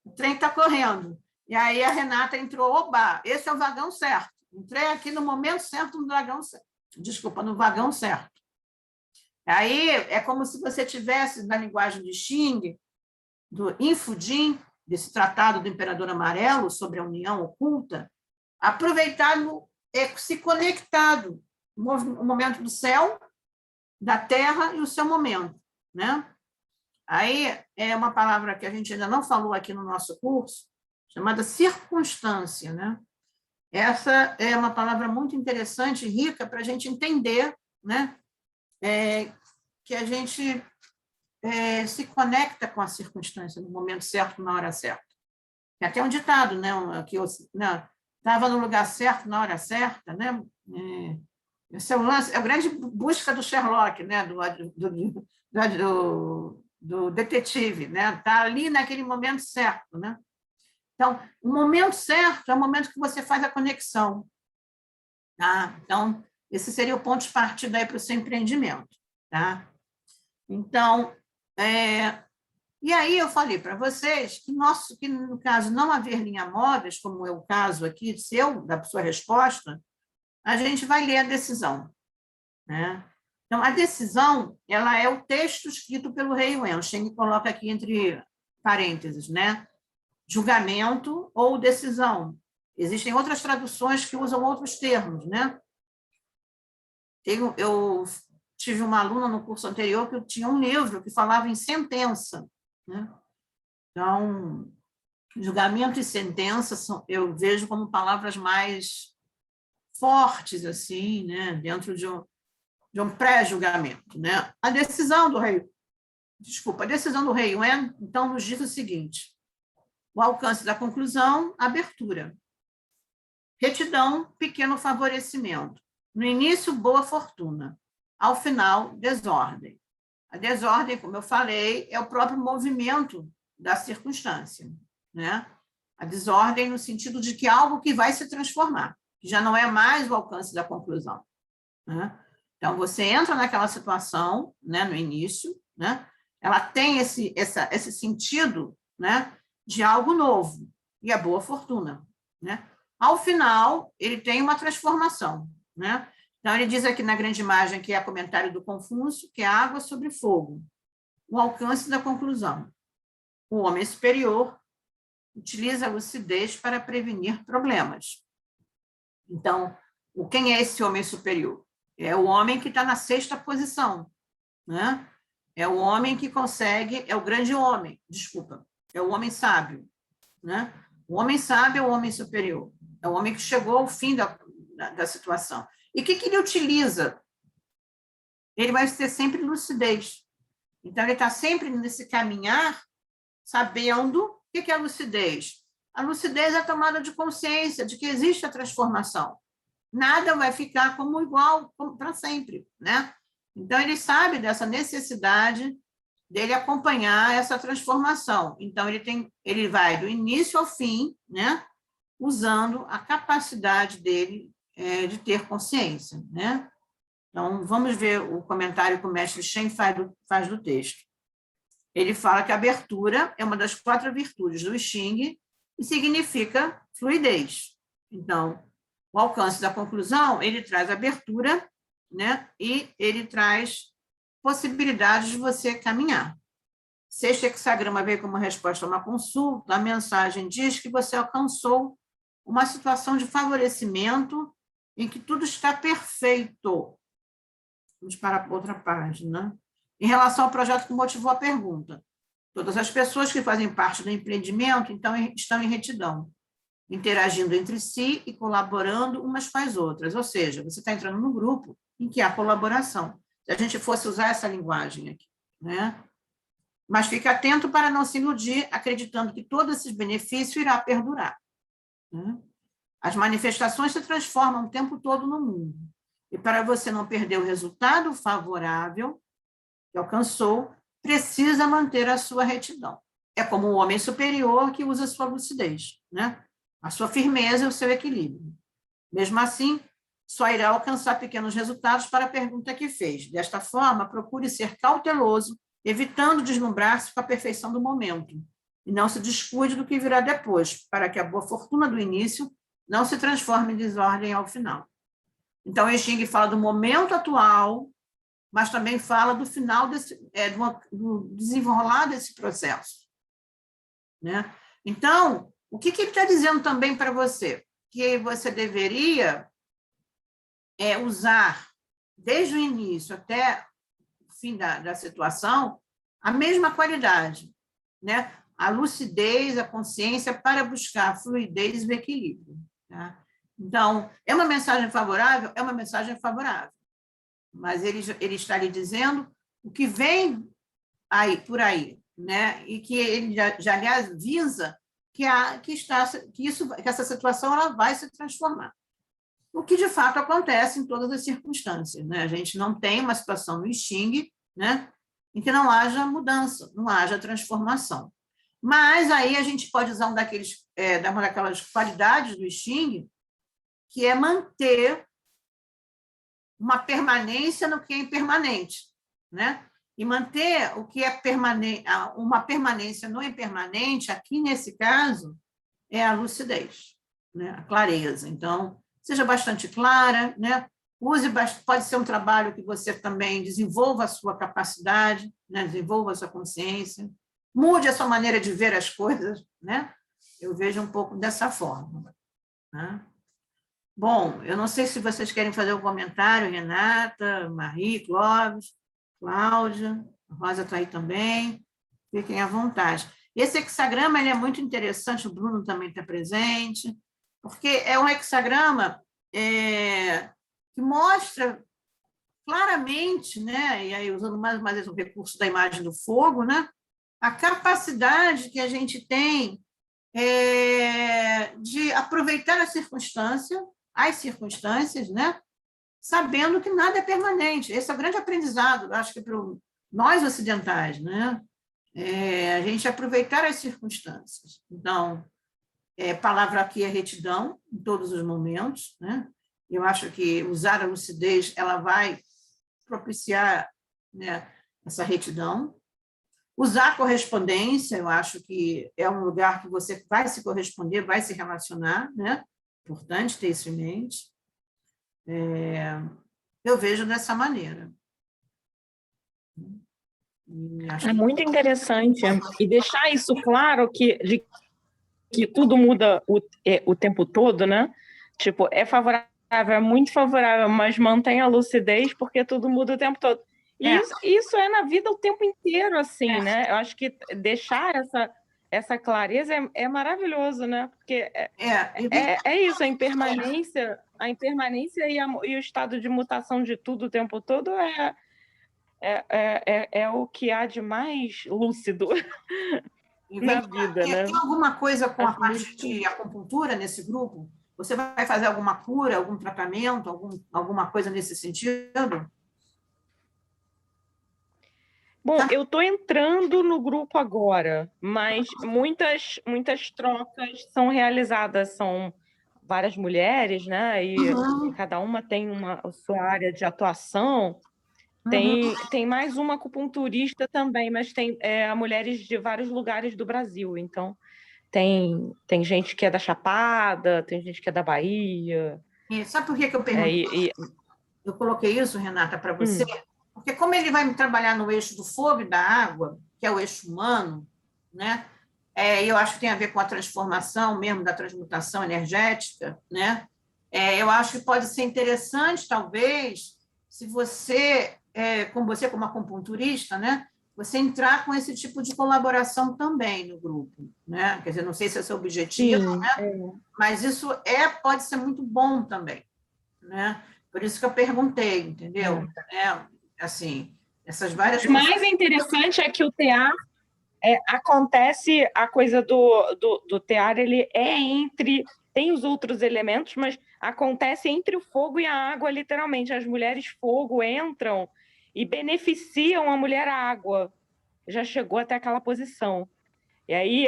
O trem está correndo. E aí a Renata entrou, oba, esse é o vagão certo. Entrei aqui no momento certo no vagão certo. Desculpa, no vagão certo. Aí é como se você tivesse, na linguagem de Xing, do Infudin, desse tratado do Imperador Amarelo sobre a união oculta, aproveitado, se conectado o momento do céu, da terra e o seu momento, né? Aí é uma palavra que a gente ainda não falou aqui no nosso curso, chamada circunstância, né? Essa é uma palavra muito interessante e rica para a gente entender, né? Que a gente se conecta com a circunstância no momento certo, na hora certa. Tem até um ditado, né? Que eu estava no lugar certo, na hora certa, né? Esse é o lance, é a grande busca do Sherlock, né? Do detetive, né? Está ali naquele momento certo, né? Então, o momento certo é o momento que você faz a conexão, tá? Então, esse seria o ponto de partida aí para o seu empreendimento, tá? Então, e aí eu falei para vocês que no caso não haver linha móveis, como é o caso aqui da sua resposta, a gente vai ler a decisão, né? Então, a decisão, ela é o texto escrito pelo Rei Wen. O Cheng coloca aqui entre parênteses, né? Julgamento ou decisão. Existem outras traduções que usam outros termos, né? Eu tive uma aluna no curso anterior que tinha um livro que falava em sentença, né? Então, julgamento e sentença eu vejo como palavras mais fortes, assim, né? Dentro de um pré-julgamento, né? A decisão do rei Wen, então, nos diz o seguinte: o alcance da conclusão, abertura. Retidão, pequeno favorecimento. No início, boa fortuna. Ao final, desordem. A desordem, como eu falei, é o próprio movimento da circunstância, né? A desordem no sentido de que algo que vai se transformar. que já não é mais o alcance da conclusão, né? Então, você entra naquela situação, né, no início, né, ela tem esse sentido, né, de algo novo, e a boa fortuna, né? Ao final, ele tem uma transformação, né? Então, ele diz aqui na grande imagem, que é comentário do Confúcio, que é água sobre fogo, o alcance da conclusão. O homem superior utiliza a lucidez para prevenir problemas. Então, quem é esse homem superior? É o homem que está na 6ª posição, né? É o homem que consegue, é o grande homem, desculpa, é o homem sábio, né? O homem sábio é o homem superior, é o homem que chegou ao fim da situação. E o que ele utiliza? Ele vai ter sempre lucidez. Então, ele está sempre nesse caminhar, sabendo o que é a lucidez. A lucidez é a tomada de consciência de que existe a transformação. Nada vai ficar como igual para sempre, né? Então, ele sabe dessa necessidade dele acompanhar essa transformação. Então, ele vai do início ao fim, né? Usando a capacidade dele de ter consciência, né? Então, vamos ver o comentário que o mestre Shen faz do texto. Ele fala que a abertura é uma das 4 virtudes do Xing e significa fluidez. Então, o alcance da conclusão, ele traz abertura, né? E ele traz possibilidades de você caminhar. 6º hexagrama veio como resposta a uma consulta, a mensagem diz que você alcançou uma situação de favorecimento em que tudo está perfeito. Vamos para outra página. Em relação ao projeto que motivou a pergunta, todas as pessoas que fazem parte do empreendimento então, estão em retidão, interagindo entre si e colaborando umas com as outras. Ou seja, você está entrando num grupo em que há colaboração. Se a gente fosse usar essa linguagem aqui, né? Mas fique atento para não se iludir, acreditando que todo esse benefício irá perdurar, né? As manifestações se transformam o tempo todo no mundo. E para você não perder o resultado favorável que alcançou, precisa manter a sua retidão. É como o homem superior que usa a sua lucidez, né? A sua firmeza e o seu equilíbrio. Mesmo assim, só irá alcançar pequenos resultados para a pergunta que fez. Desta forma, procure ser cauteloso, evitando deslumbrar-se com a perfeição do momento, e não se descuide do que virá depois, para que a boa fortuna do início não se transforme em desordem ao final. Então, o Xing fala do momento atual, mas também fala do final do desenrolar desse processo, né? Então, o que ele está dizendo também para você? Que você deveria usar, desde o início até o fim da situação, a mesma qualidade, né? A lucidez, a consciência, para buscar a fluidez e o equilíbrio, tá? Então, é uma mensagem favorável? É uma mensagem favorável. Mas ele está lhe dizendo o que vem por aí, né? E que ele já lhe avisa que essa situação ela vai se transformar. O que, de fato, acontece em todas as circunstâncias, né? A gente não tem uma situação no Xing, né, em que não haja mudança, não haja transformação. Mas aí a gente pode usar uma daquelas qualidades do Xing, que é manter uma permanência no que é impermanente, né? E manter o que é permanente, uma permanência no impermanente, aqui nesse caso, é a lucidez, né? A clareza. Então, seja bastante clara, né? Pode ser um trabalho que você também desenvolva a sua capacidade, né? Desenvolva a sua consciência, mude a sua maneira de ver as coisas, né? Eu vejo um pouco dessa forma, né? Bom, eu não sei se vocês querem fazer um comentário, Renata, Marie, Clóvis, Cláudia, a Rosa está aí também, fiquem à vontade. Esse hexagrama ele é muito interessante, o Bruno também está presente, porque é um hexagrama que mostra claramente, né, e aí usando mais uma vez o recurso da imagem do fogo, né, a capacidade que a gente tem de aproveitar as circunstâncias, né, sabendo que nada é permanente. Esse é o grande aprendizado, acho que para nós ocidentais, né, a gente aproveitar as circunstâncias. Então, palavra aqui é retidão, em todos os momentos, né? Eu acho que usar a lucidez, ela vai propiciar, né, essa retidão. Usar correspondência, eu acho que é um lugar que você vai se corresponder, vai se relacionar, né? Importante ter isso em mente. Eu vejo dessa maneira. É muito interessante. E deixar isso claro que tudo muda o tempo todo, né? Tipo, é favorável, é muito favorável, mas mantém a lucidez porque tudo muda o tempo todo. E isso é na vida o tempo inteiro, assim, né? Eu acho que deixar essa clareza é maravilhoso, né? Porque é isso, a impermanência e o estado de mutação de tudo o tempo todo é o que há de mais lúcido na vida, né? Tem alguma coisa com a parte de acupuntura nesse grupo? Você vai fazer alguma cura, algum tratamento, alguma coisa nesse sentido? Bom, eu estou entrando no grupo agora, mas muitas trocas são realizadas, são várias mulheres, né? E cada uma tem a sua área de atuação. Tem mais uma acupunturista também, mas tem mulheres de vários lugares do Brasil. Então, tem gente que é da Chapada, tem gente que é da Bahia. Sabe por que eu perguntei? Eu coloquei isso, Renata, para você, porque como ele vai trabalhar no eixo do fogo e da água, que é o eixo humano, né? Eu acho que tem a ver com a transformação mesmo da transmutação energética, né? Eu acho que pode ser interessante, talvez, se você, como acupunturista, né? Você entrar com esse tipo de colaboração também no grupo, né? Quer dizer, não sei se é seu objetivo, né? Mas isso pode ser muito bom também, né? Por isso que eu perguntei, entendeu? Assim, essas várias coisas. O mais interessante é que o tear acontece, a coisa do tear, ele tem os outros elementos, mas acontece entre o fogo e a água, literalmente. As mulheres fogo entram e beneficiam a mulher água. Já chegou até aquela posição. E aí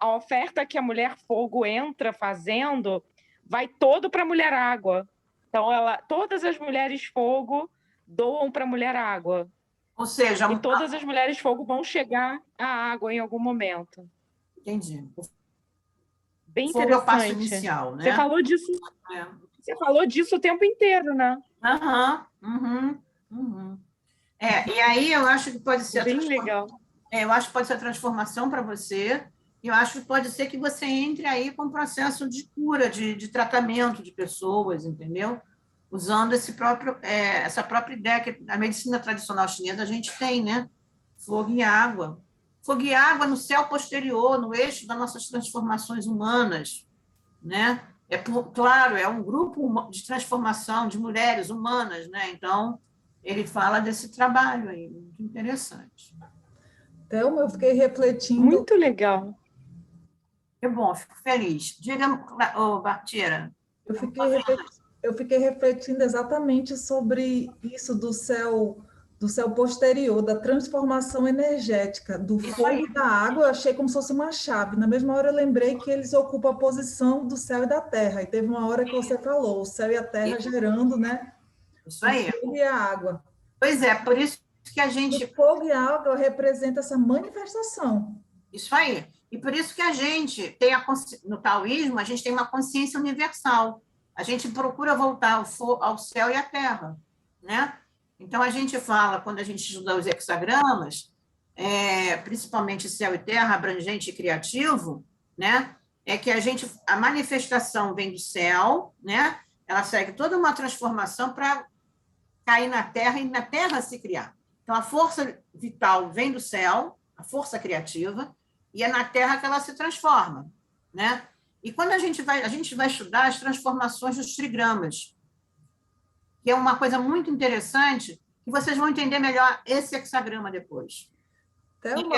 a oferta que a mulher fogo entra fazendo vai todo para a mulher água. Então, todas as mulheres fogo doam para a mulher água. Ou seja, e todas as mulheres fogo vão chegar à água em algum momento. Entendi. Bem fogo interessante. É o passo inicial, né? Você falou disso o tempo inteiro, né? E aí eu acho que pode ser bem legal. Eu acho que pode ser a transformação para você. Eu acho que pode ser que você entre aí com um processo de cura, de tratamento de pessoas, entendeu? Usando essa própria ideia que a medicina tradicional chinesa a gente tem, né? Fogo e água. Fogo e água no céu posterior, no eixo das nossas transformações humanas, né? Claro, é um grupo de transformação de mulheres humanas, né? Então, ele fala desse trabalho aí, muito interessante. Thelma, eu fiquei refletindo... Muito legal. Que bom, fico feliz. Diga, Bartira. Eu fiquei refletindo exatamente sobre isso do céu posterior, da transformação energética, do fogo e da água. Eu achei como se fosse uma chave. Na mesma hora eu lembrei que eles ocupam a posição do céu e da terra. E teve uma hora que você falou, o céu e a terra gerando, né? Isso aí. O fogo e a água. Pois é, por isso que a gente... O fogo e a água representam essa manifestação. Isso aí. E por isso que a gente tem no taoísmo, a gente tem uma consciência universal. A gente procura voltar ao céu e à terra, né? Então, a gente fala, quando a gente estuda os hexagramas, principalmente céu e terra, abrangente e criativo, né? Que a manifestação vem do céu, né? Ela segue toda uma transformação para cair na terra e na terra se criar. Então, a força vital vem do céu, a força criativa, e é na terra que ela se transforma, né? E quando a gente vai estudar as transformações dos trigramas, que é uma coisa muito interessante, que vocês vão entender melhor esse hexagrama depois. Thelma,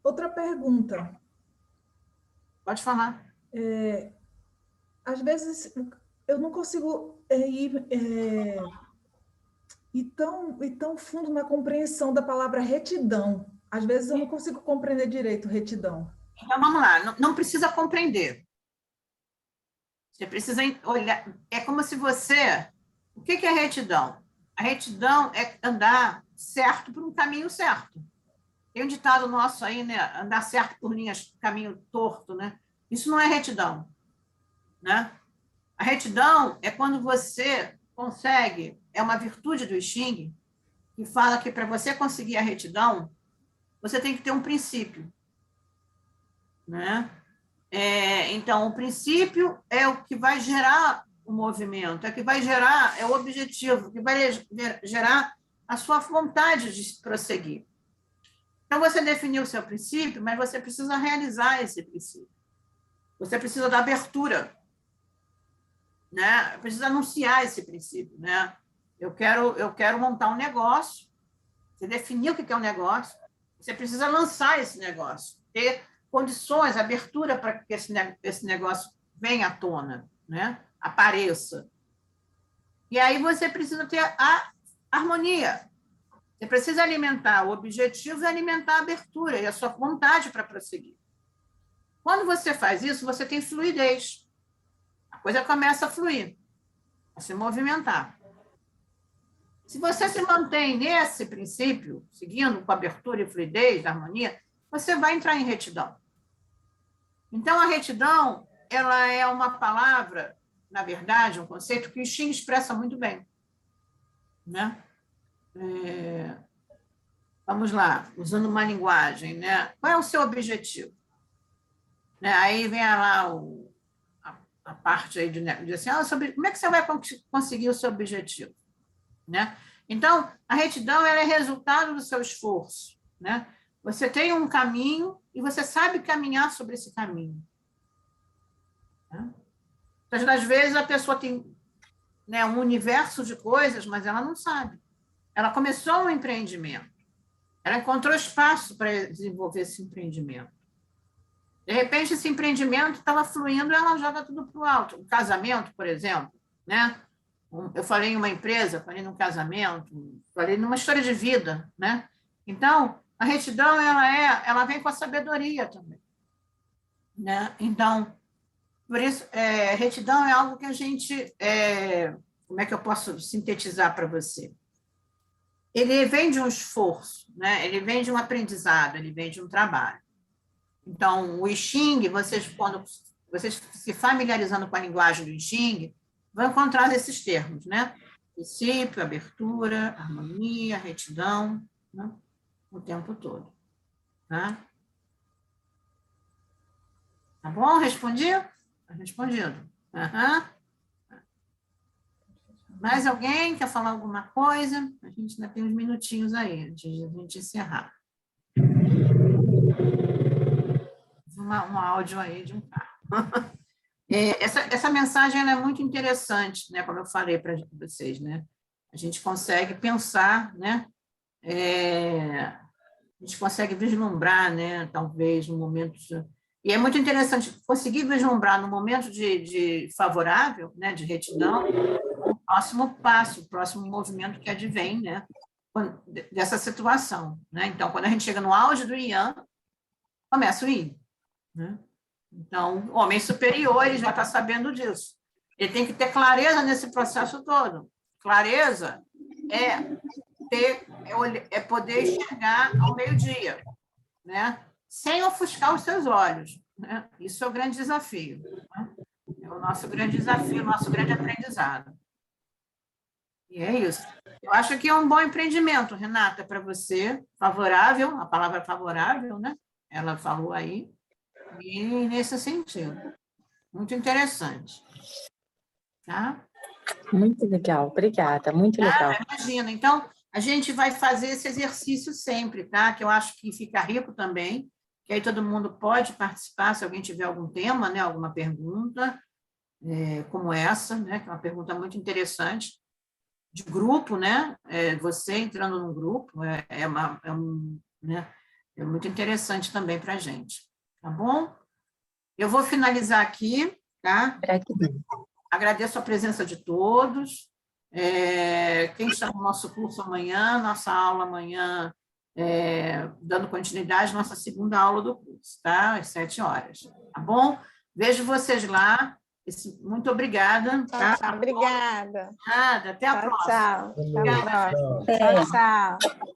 outra pergunta. Pode falar. Às vezes, eu não consigo ir tão fundo na compreensão da palavra retidão. Às vezes, eu não consigo compreender direito retidão. Então, vamos lá, não precisa compreender. Você precisa olhar, é como se você... O que é retidão? A retidão é andar certo por um caminho certo. Tem um ditado nosso aí, né? Andar certo por linhas, caminho torto, né? Isso não é retidão, né? A retidão é quando você consegue, é uma virtude do I Ching, que fala que para você conseguir a retidão, você tem que ter um princípio, né? Então, o princípio é o que vai gerar o movimento, é o que vai gerar, é o objetivo, que vai gerar a sua vontade de prosseguir. Então, você definiu o seu princípio, mas você precisa realizar esse princípio. Você precisa da abertura, né? Precisa anunciar esse princípio, né? Eu quero montar um negócio. Você definiu o que é um negócio, você precisa lançar esse negócio, ter condições, abertura para que esse negócio venha à tona, né? Apareça. E aí você precisa ter a harmonia. Você precisa alimentar o objetivo e alimentar a abertura e a sua vontade para prosseguir. Quando você faz isso, você tem fluidez. A coisa começa a fluir, a se movimentar. Se você se mantém nesse princípio, seguindo com abertura e fluidez, harmonia, você vai entrar em retidão. Então, a retidão, ela é uma palavra, na verdade, um conceito que o Xing expressa muito bem, né? Vamos lá, usando uma linguagem, né? Qual é o seu objetivo? Né? Aí vem lá a parte aí de assim, como é que você vai conseguir o seu objetivo? Né? Então, a retidão ela é resultado do seu esforço. Né? Você tem um caminho e você sabe caminhar sobre esse caminho. Né? Então, às vezes, a pessoa tem, né, um universo de coisas, mas ela não sabe. Ela começou um empreendimento. Ela encontrou espaço para desenvolver esse empreendimento. De repente, esse empreendimento estava fluindo e ela joga tudo para o alto. Um casamento, por exemplo, né? Eu falei em uma empresa, falei num casamento, falei numa história de vida, né? Então, a retidão, ela vem com a sabedoria também, né? Então, por isso, retidão é algo que a gente... como é que eu posso sintetizar para você? Ele vem de um esforço, né? Ele vem de um aprendizado, ele vem de um trabalho. Então, o I Ching, quando vocês se familiarizando com a linguagem do I Ching, vão encontrar esses termos, né? Princípio, abertura, harmonia, retidão, né? O tempo todo. Tá? Tá bom? Respondi? Tá respondido. Uhum. Mais alguém quer falar alguma coisa? A gente ainda tem uns minutinhos aí, antes de a gente encerrar. Um áudio aí de um carro. Essa mensagem ela é muito interessante, né? Como eu falei para vocês, né? A gente consegue pensar, né? A gente consegue vislumbrar, né? Talvez no momento e é muito interessante conseguir vislumbrar no momento de favorável, né? De retidão, o próximo passo, o próximo movimento que advém, né? Dessa situação, né? Então, quando a gente chega no auge do Yan, começa o Yin, né? Então, o homem superior, ele já está sabendo disso. Ele tem que ter clareza nesse processo todo. Clareza é poder enxergar ao meio-dia, né? Sem ofuscar os seus olhos. Né? Isso é o grande desafio. Né? É o nosso grande desafio, o nosso grande aprendizado. E é isso. Eu acho que é um bom empreendimento, Renata, para você. Favorável, a palavra favorável, né? Ela falou aí. E nesse sentido. Muito interessante. Tá? Muito legal, obrigada, muito legal. Imagina. Então, a gente vai fazer esse exercício sempre, tá? Que eu acho que fica rico também, que aí todo mundo pode participar, se alguém tiver algum tema, né? Alguma pergunta como essa, né? Que é uma pergunta muito interessante, de grupo, né? Você entrando num grupo, né? É muito interessante também para a gente. Tá bom? Eu vou finalizar aqui, tá? Agradeço a presença de todos. Quem está no nosso curso amanhã, nossa aula amanhã dando continuidade à nossa segunda aula do curso, tá? Às 7 horas, tá bom? Vejo vocês lá. Muito obrigada. Tá? Tchau, obrigada. Nada, até a próxima. Tchau. Até a próxima. Tchau, tchau.